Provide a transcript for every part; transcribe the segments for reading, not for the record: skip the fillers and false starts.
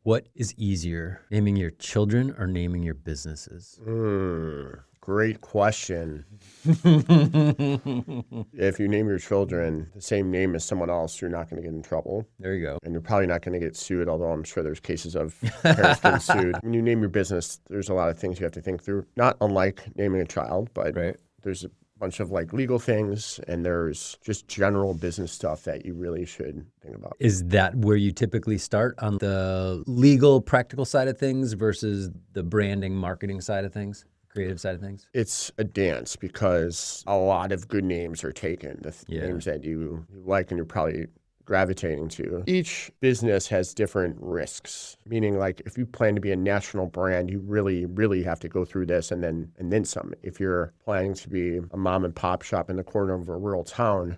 What is easier, naming your children or naming your businesses? Great question. If you name your children the same name as someone else, you're not going to get in trouble. There you go. And you're probably not going to get sued, although I'm sure there's cases of parents getting sued. When you name your business, there's a lot of things you have to think through. Not unlike naming a child, but there's a bunch of like legal things and there's just general business stuff that you really should think about. Is that where you typically start, on the legal, practical side of things versus the branding, marketing side of things, creative side of things? It's a dance because a lot of good names are taken, the names that you like and you're probably gravitating to. Each business has different risks, meaning like if you plan to be a national brand, you really, really have to go through this and then some. If you're planning to be a mom and pop shop in the corner of a rural town,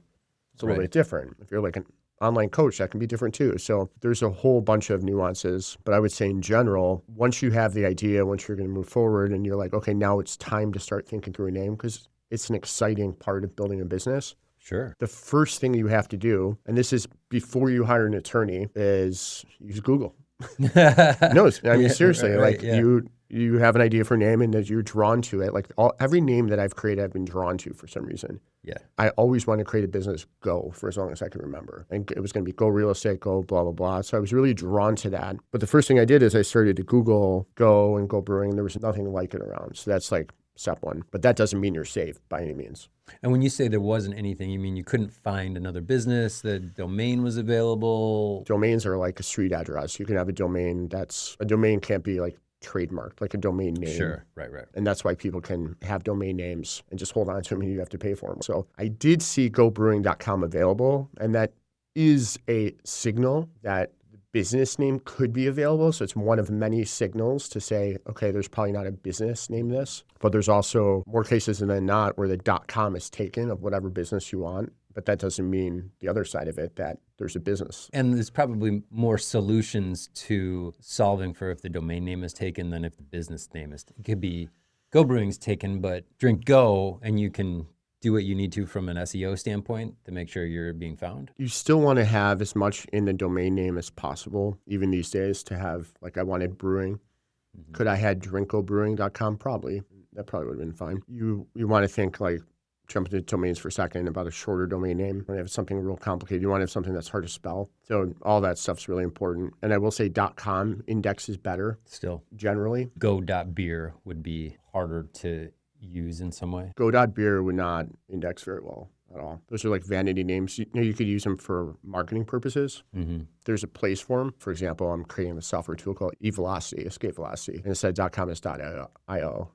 it's a little bit different. If you're like an online coach, that can be different too. So there's a whole bunch of nuances, but I would say in general, once you have the idea, once you're going to move forward and you're like, okay, now it's time to start thinking through a name, because it's an exciting part of building a business. Sure. The first thing you have to do, and this is before you hire an attorney, is use Google. No, I mean, seriously, you have an idea for a name and that you're drawn to it. Like every name that I've created, I've been drawn to for some reason. Yeah. I always wanted to create a business Go for as long as I could remember. And it was going to be Go Real Estate, Go blah, blah, blah. So I was really drawn to that. But the first thing I did is I started to Google Go and Go Brewing. There was nothing like it around. So that's like step one. But that doesn't mean you're safe by any means. And when you say there wasn't anything, you mean you couldn't find another business, the domain was available? Domains are like a street address. You can have a domain a domain can't be like trademarked, like a domain name. Sure, right. And that's why people can have domain names and just hold on to them and you have to pay for them. So I did see gobrewing.com available, and that is a signal that the business name could be available. So it's one of many signals to say, okay, there's probably not a business name this, but there's also more cases than not where the .com is taken of whatever business you want. But that doesn't mean the other side of it, that there's a business. And there's probably more solutions to solving for if the domain name is taken than if the business name is. It could be Go Brewing's taken, but drink Go, and you can do what you need to from an SEO standpoint to make sure you're being found. You still want to have as much in the domain name as possible, even these days, to have, like I wanted brewing. Mm-hmm. Could I had drinkgobrewing.com? Probably. That probably would have been fine. You want to think like, jump into domains for a second about a shorter domain name. When you have something real complicated, you want to have something that's hard to spell. So all that stuff's really important. And I will say .com index is better. Still. Generally. Go.beer would be harder to use in some way. Go.beer would not index very well at all. Those are like vanity names. You could use them for marketing purposes. Mm-hmm. There's a place for them. For example, I'm creating a software tool called eVelocity, Escape Velocity. And instead .com is .io.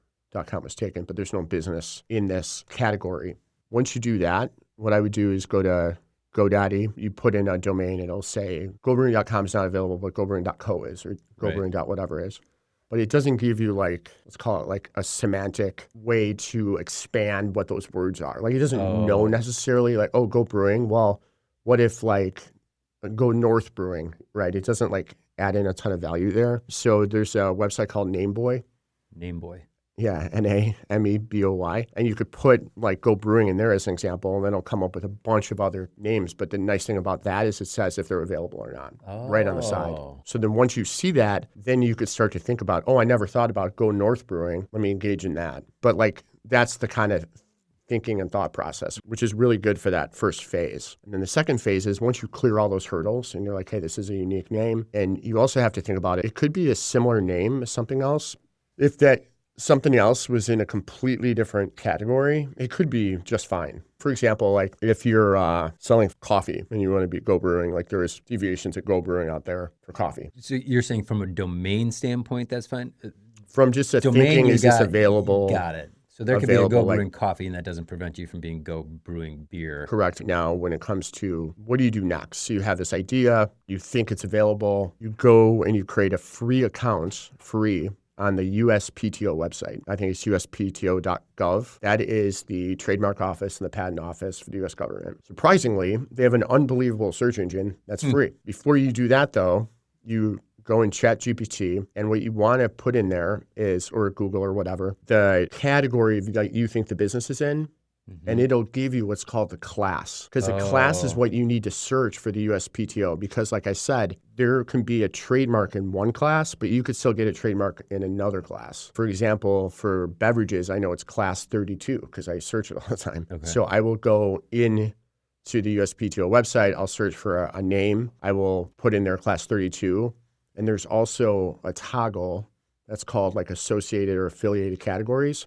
.com was taken, but there's no business in this category. Once you do that, what I would do is go to GoDaddy. You put in a domain, and it'll say GoBrewing.com is not available, but GoBrewing.co is, or GoBrewing.whatever is. But it doesn't give you like, let's call it like a semantic way to expand what those words are. Like it doesn't know necessarily like, oh, Go Brewing. Well, what if like Go North Brewing, right? It doesn't like add in a ton of value there. So there's a website called NameBoy. NameBoy. Yeah, NameBoy. And you could put like Go Brewing in there as an example, and then it'll come up with a bunch of other names. But the nice thing about that is it says if they're available or not, right on the side. So then once you see that, then you could start to think about, oh, I never thought about Go North Brewing. Let me engage in that. But like that's the kind of thinking and thought process, which is really good for that first phase. And then the second phase is once you clear all those hurdles and you're like, hey, this is a unique name. And you also have to think about it. It could be a similar name as something else. If that something else was in a completely different category, it could be just fine. For example, like if you're selling coffee and you want to be Go Brewing, like there is deviations of Go Brewing out there for coffee. So you're saying from a domain standpoint, that's fine? From just a domain, thinking, is this available? Got it. So there could be a Go Brewing coffee, and that doesn't prevent you from being Go Brewing beer. Correct. Now, when it comes to what do you do next? So you have this idea, you think it's available, you go and you create a free account, on the USPTO website. I think it's USPTO.gov. That is the trademark office and the patent office for the U.S. government. Surprisingly, they have an unbelievable search engine that's free. Before you do that, though, you go in ChatGPT, and what you want to put in there is, or Google or whatever, the category that you think the business is in, and it'll give you what's called the class, because the class is what you need to search for the USPTO. Because like I said, there can be a trademark in one class, but you could still get a trademark in another class. For example, for beverages, I know it's class 32 because I search it all the time. Okay. So I will go in to the USPTO website. I'll search for a name. I will put in there class 32. And there's also a toggle that's called like associated or affiliated categories.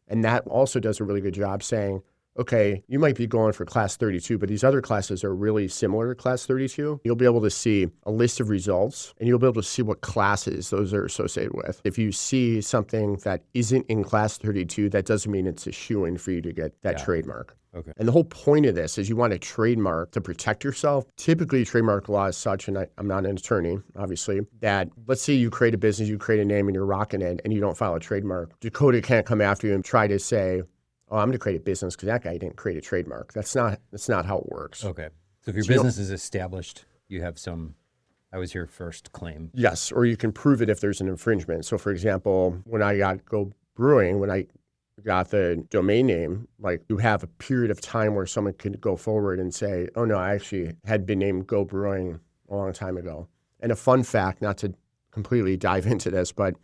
And that also does a really good job saying, okay, you might be going for class 32, but these other classes are really similar to class 32. You'll be able to see a list of results, and you'll be able to see what classes those are associated with. If you see something that isn't in class 32, that doesn't mean it's a shoo-in for you to get that trademark. Okay. And the whole point of this is you want a trademark to protect yourself. Typically, trademark law is such, and I'm not an attorney, obviously, that let's say you create a business, you create a name, and you're rocking it, and you don't file a trademark. Dakota can't come after you and try to say, oh, I'm going to create a business because that guy didn't create a trademark. That's not how it works. Okay. So if your business is established, you have some, I was here first claim. Yes, or you can prove it if there's an infringement. So for example, when I got Go Brewing, when I got the domain name, like you have a period of time where someone could go forward and say, oh no, I actually had been named Go Brewing a long time ago. And a fun fact, not to completely dive into this, but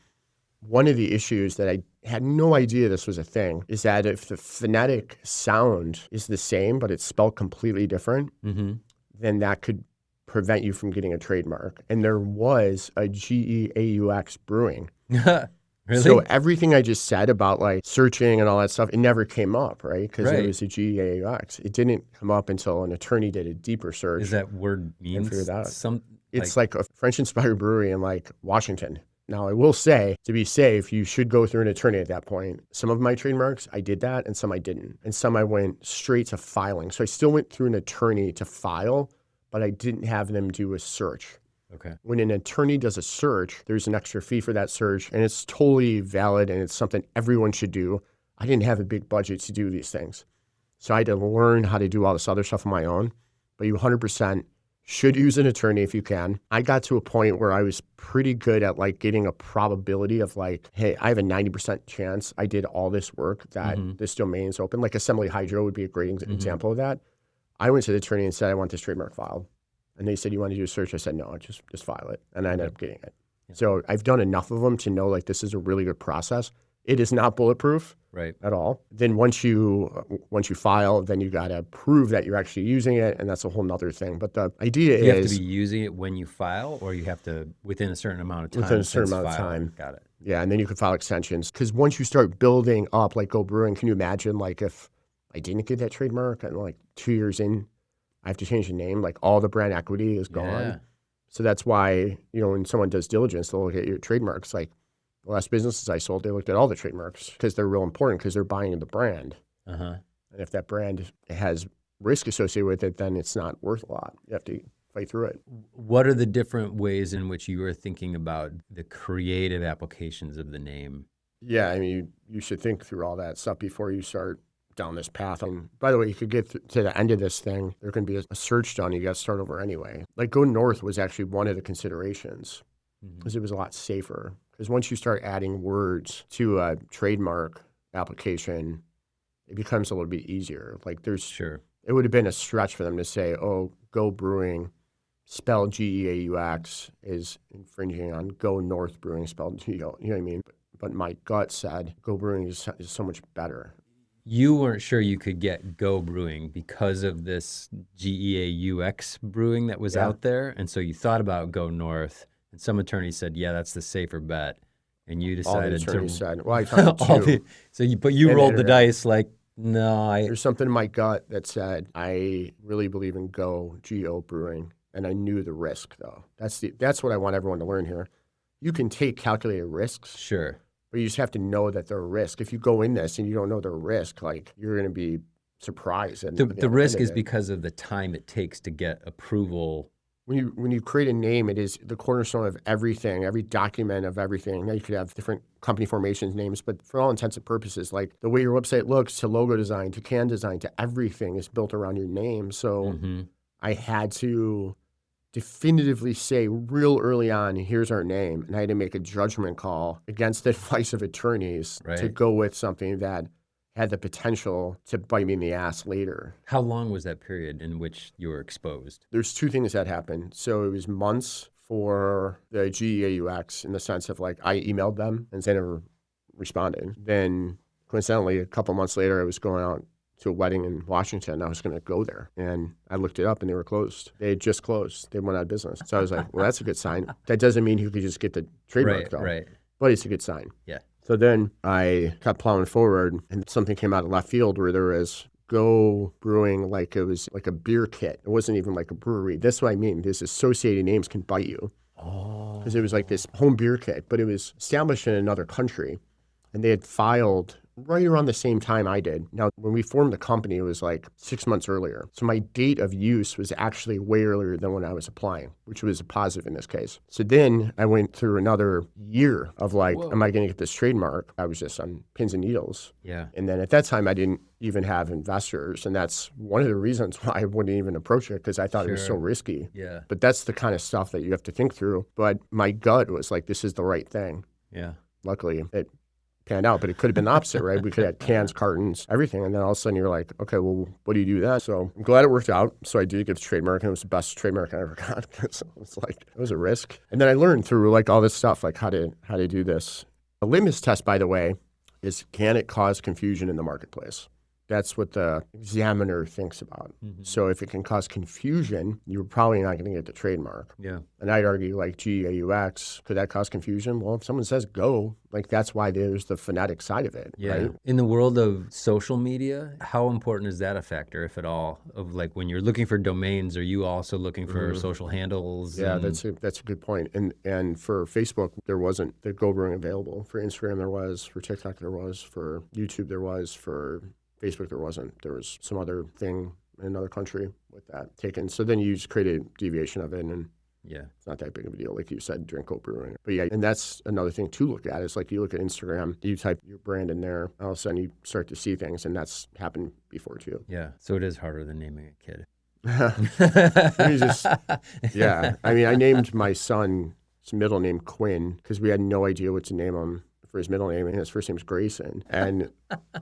one of the issues that I had no idea this was a thing is that if the phonetic sound is the same, but it's spelled completely different, then that could prevent you from getting a trademark. And there was a GEAUX Brewing. Really? So everything I just said about like searching and all that stuff, it never came up, right? Because it was a GEAUX. It didn't come up until an attorney did a deeper search. Is that word means some? It's like a French-inspired brewery in like Washington. Now, I will say, to be safe, you should go through an attorney at that point. Some of my trademarks, I did that, and some I didn't. And some I went straight to filing. So I still went through an attorney to file, but I didn't have them do a search. Okay. When an attorney does a search, there's an extra fee for that search, and it's totally valid, and it's something everyone should do. I didn't have a big budget to do these things. So I had to learn how to do all this other stuff on my own. But you 100% should use an attorney if you can. I got to a point where I was pretty good at like getting a probability of like, hey, I have a 90% chance I did all this work that this domain is open. Like Assembly Hydro would be a great example of that. I went to the attorney and said, I want this trademark filed. And they said, you want to do a search? I said, no, just file it. And I ended up getting it. Yeah. So I've done enough of them to know like this is a really good process. It is not bulletproof at all. Then once you file, then you got to prove that you're actually using it, and that's a whole nother thing. But the idea is... You have to be using it when you file, or you have to, within a certain amount of time? Within a certain amount of time. Got it. Yeah, and then you can file extensions. Because once you start building up, like Go Brewing, can you imagine like if I didn't get that trademark and like 2 years in, I have to change the name, like all the brand equity is gone. Yeah. So that's why, when someone does diligence, they'll look at your trademarks. Like the last businesses I sold, they looked at all the trademarks because they're real important because they're buying the brand. And if that brand has risk associated with it, then it's not worth a lot. You have to fight through it. What are the different ways in which you are thinking about the creative applications of the name? Yeah, I mean, you should think through all that stuff before you start down this path. And by the way, you could get to the end of this thing, there can be a search done, you got to start over anyway. Like Go North was actually one of the considerations because it was a lot safer. Because once you start adding words to a trademark application, it becomes a little bit easier. Like it would have been a stretch for them to say, oh, Go Brewing, spelled GEAUX, is infringing on Go North Brewing, spelled GEO. You know what I mean? But my gut said Go Brewing is so much better. You weren't sure you could get Go Brewing because of this GEAUX brewing that was out there, and so you thought about Go North, and some attorney said, yeah, that's the safer bet, and you decided all the attorneys to... said, well, I talked to two. But you rolled the dice like, no, There's something in my gut that said, I really believe in Go Brewing, and I knew the risk, though. That's what I want everyone to learn here. You can take calculated risks. Sure. But you just have to know that they're a risk. If you go in this and you don't know they're a risk, like you're going to be surprised. The risk is because of the time it takes to get approval. When you create a name, it is the cornerstone of everything, every document of everything. Now you could have different company formations names, but for all intents and purposes, like the way your website looks, to logo design, to can design, to everything is built around your name. So I had to definitively say real early on, here's our name. And I had to make a judgment call against the advice of attorneys to go with something that had the potential to bite me in the ass later. How long was that period in which you were exposed? There's two things that happened. So it was months for the GEAUX in the sense of like I emailed them and they never responded. Then coincidentally, a couple months later, I was going out to a wedding in Washington. I was going to go there and I looked it up and they were closed. They had just closed. They went out of business. So I was like, well, that's a good sign. That doesn't mean you could just get the trademark though. Right. But it's a good sign. Yeah. So then I kept plowing forward and something came out of left field where there was Go Brewing, like it was like a beer kit. It wasn't even like a brewery. That's what I mean. These associated names can bite you. Oh. Because it was like this home beer kit, but it was established in another country. And they had filed right around the same time I did. Now, when we formed the company, it was like 6 months earlier. So my date of use was actually way earlier than when I was applying, which was a positive in this case. So then I went through another year of like, am I going to get this trademark? I was just on pins and needles. Yeah. And then at that time, I didn't even have investors. And that's one of the reasons why I wouldn't even approach it, because I thought it was so risky. Yeah. But that's the kind of stuff that you have to think through. But my gut was like, this is the right thing. Yeah. Luckily, it panned out, but it could have been the opposite, right? We could have had cans, cartons, everything. And then all of a sudden you're like, okay, well, what do you do then? So I'm glad it worked out. So I did get the trademark and it was the best trademark I ever got. So it's like, it was a risk. And then I learned through like all this stuff, like how to do this. A litmus test, by the way, is can it cause confusion in the marketplace? That's what the examiner thinks about. Mm-hmm. So if it can cause confusion, you're probably not going to get the trademark. Yeah. And I'd argue like GAUX, could that cause confusion? Well, if someone says go, like that's why there's the phonetic side of it, Yeah. right? In the world of social media, how important is that a factor, if at all? Of like when you're looking for domains, are you also looking for social handles? Yeah, that's a good point. And for Facebook, there wasn't the Go Brewing available. For Instagram, there was. For TikTok, there was. For YouTube, there was. For Facebook, there wasn't. There was some other thing in another country with that taken. So then you just create a deviation of it, and it's not that big of a deal. Like you said, drink Go Brewing. But yeah, and that's another thing to look at. Is like you look at Instagram, you type your brand in there, all of a sudden you start to see things, and that's happened before too. Yeah, so it is harder than naming a kid. Yeah. I mean, I named my son his middle name Quinn because we had no idea what to name him for his middle name, and his first name's Grayson. And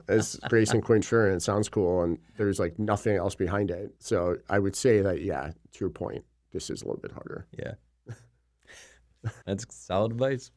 it's Grayson Quinn Chura, and it sounds cool, and there's like nothing else behind it. So I would say that, yeah, to your point, this is a little bit harder. Yeah. That's solid advice.